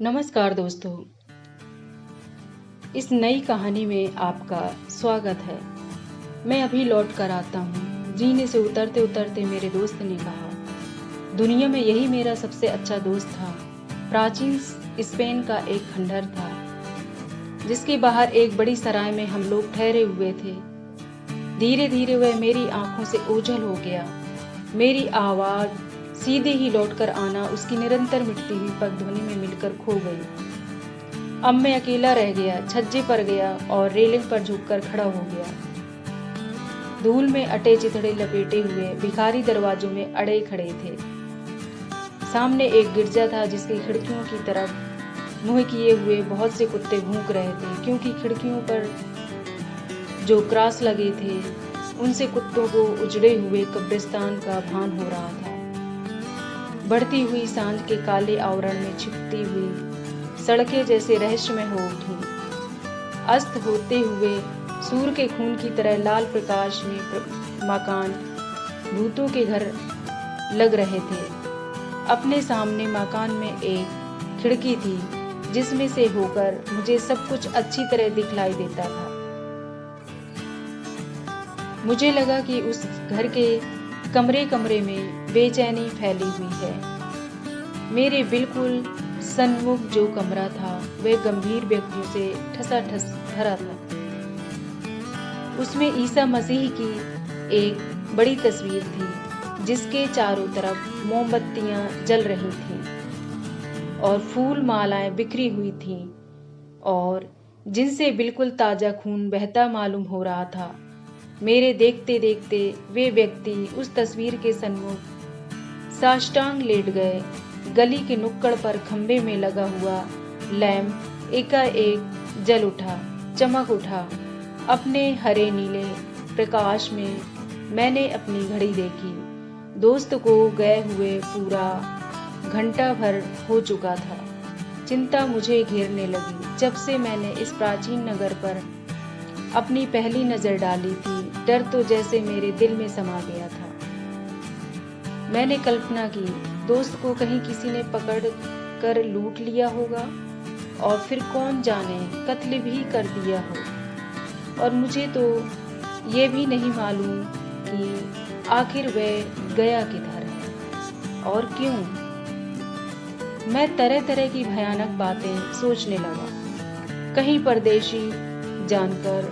नमस्कार दोस्तों, इस नई कहानी में आपका स्वागत है। मैं अभी लौट कर आता हूँ। जीने से उतरते उतरते मेरे दोस्त ने कहा, दुनिया में यही मेरा सबसे अच्छा दोस्त था। प्राचीन स्पेन का एक खंडहर था, जिसके बाहर एक बड़ी सराय में हम लोग ठहरे हुए थे। धीरे धीरे वह मेरी आंखों से ओझल हो गया। मेरी आवाज़ सीधे ही लौटकर आना उसकी निरंतर मिटती हुई पगध्वनि में मिलकर खो गई। अब मैं अकेला रह गया, छज्जे पर गया और रेलिंग पर झुककर खड़ा हो गया। धूल में अटे चिथड़े लपेटे हुए भिखारी दरवाजों में अड़े खड़े थे। सामने एक गिरजा था, जिसकी खिड़कियों की तरफ मुंह किए हुए बहुत से कुत्ते भौंक रहे थे, क्योंकि खिड़कियों पर जो क्रॉस लगे थे उनसे कुत्तों को उजड़े हुए कब्रिस्तान का भान हो रहा था। बढ़ती हुई सांझ के काले आवरण में छिपती हुई सड़कें जैसे रहस्यमय हो उठी। अस्त होते हुए सूर्य के खून की तरह लाल प्रकाश में मकान भूतों के घर लग रहे थे। अपने सामने मकान में एक खिड़की थी, जिसमें से होकर मुझे सब कुछ अच्छी तरह दिखलाई देता था। मुझे लगा कि उस घर के कमरे कमरे में बेचैनी फैली हुई है। मेरे बिल्कुल सन्मुख जो कमरा था वह गंभीर व्यक्तियों से ठसाठस भरा था। उसमें ईसा मसीह की एक बड़ी तस्वीर थी, जिसके चारों तरफ मोमबत्तियां जल रही थीं और फूल मालाएं बिखरी हुई थीं और जिनसे बिल्कुल ताजा खून बहता मालूम हो रहा था। मेरे देखते देखते वे व्यक्ति उस तस्वीर के सन्मुख साष्टांग लेट गए। गली के नुक्कड़ पर खंबे में लगा हुआ लैंप एकाएक जल उठा, चमक उठा। अपने हरे नीले प्रकाश में मैंने अपनी घड़ी देखी। दोस्त को गए हुए पूरा घंटा भर हो चुका था। चिंता मुझे घेरने लगी। जब से मैंने इस प्राचीन नगर पर अपनी पहली नजर डाली थी, डर तो जैसे मेरे दिल में समा गया था। मैंने कल्पना की, दोस्त को कहीं किसी ने पकड़ कर लूट लिया होगा और फिर कौन जाने कत्ल भी कर दिया हो। और मुझे तो ये भी नहीं मालूम कि आखिर वह गया किधर है और क्यों। मैं तरह तरह की भयानक बातें सोचने लगा। कहीं परदेशी जानकर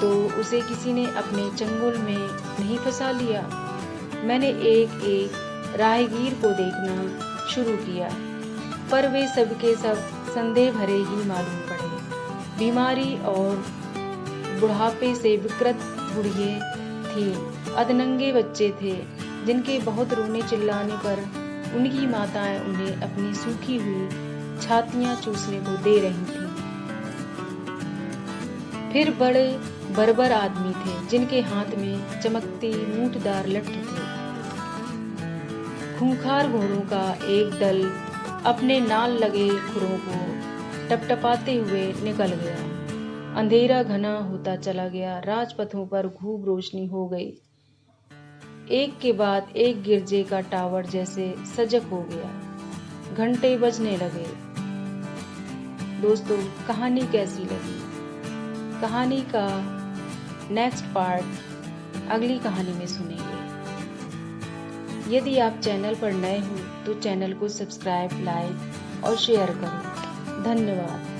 तो उसे किसी ने अपने चंगुल में नहीं फंसा लिया। मैंने एक एक राहगीर को देखना शुरू किया, पर वे सब के सब संदेह भरे ही मालूम पड़े। बीमारी और बुढ़ापे से विकृत बूढ़िये थी, अधनंगे बच्चे थे, जिनके बहुत रोने चिल्लाने पर उनकी माताएं उन्हें अपनी सूखी हुई छातियां चूसने को दे रही थीं। फिर बड़े बर्बर आदमी थे, जिनके हाथ में चमकती मूठदार लठ थे। खूंखार घोड़ों का एक दल अपने नाल लगे खुरों को टपटपाते हुए निकल गया। अंधेरा घना होता चला गया। राजपथों पर खूब रोशनी हो गई। एक के बाद एक गिरजे का टावर जैसे सजग हो गया। घंटे बजने लगे। दोस्तों, कहानी कैसी लगी? कहानी का नेक्स्ट पार्ट अगली कहानी में सुनेंगे। यदि आप चैनल पर नए हो तो चैनल को सब्सक्राइब, लाइक और शेयर करो। धन्यवाद।